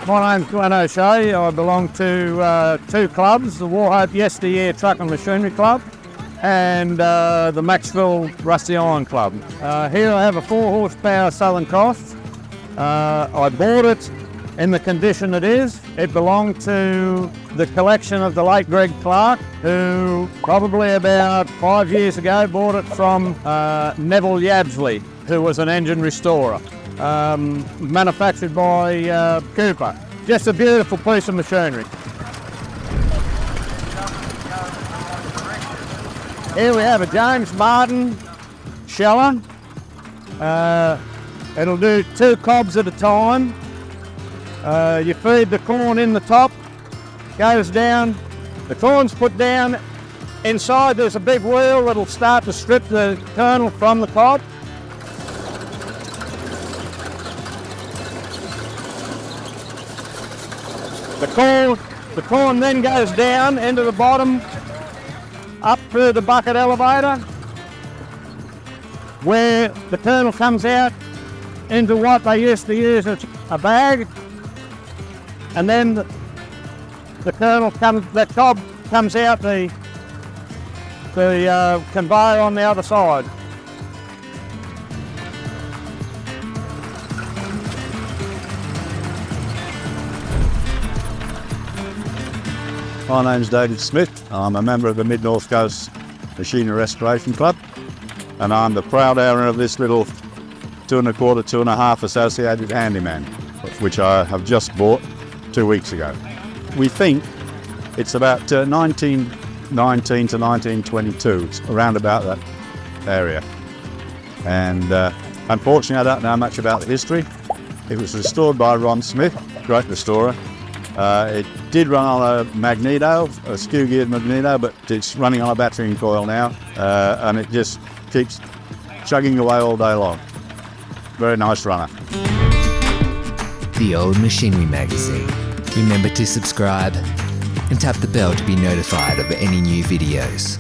My name's Glen Oshea. I belong to two clubs, the Warhope Yesteryear Truck and Machinery Club and the Maxville Rusty Iron Club. Here I have a 4 horsepower Southern Cross. I bought it in the condition it is. It belonged to the collection of the late Greg Clark, who probably about 5 years ago bought it from Neville Yabsley, who was an engine restorer. Manufactured by Cooper. Just a beautiful piece of machinery. Here we have a James Martin sheller. It'll do 2 cobs at a time. You feed the corn in the top, goes down, the corn's put down. Inside there's a big wheel that'll start to strip the kernel from the cob. The corn then goes down into the bottom, up through the bucket elevator, where the kernel comes out into what they used to use as a bag, and then the cob comes out the conveyor on the other side. My name's David Smith. I'm a member of the Mid North Coast Machinery Restoration Club, and I'm the proud owner of this little 2 1/4, 2 1/2 Associated Handyman, which I have just bought 2 weeks ago. We think it's about 1919 to 1922, it's around about that area. And unfortunately, I don't know much about the history. It was restored by Ron Smith, great restorer. It did run on a magneto, a skew-geared magneto, but it's running on a battery and coil now, and it just keeps chugging away all day long. Very nice runner. The Old Machinery Magazine. Remember to subscribe and tap the bell to be notified of any new videos.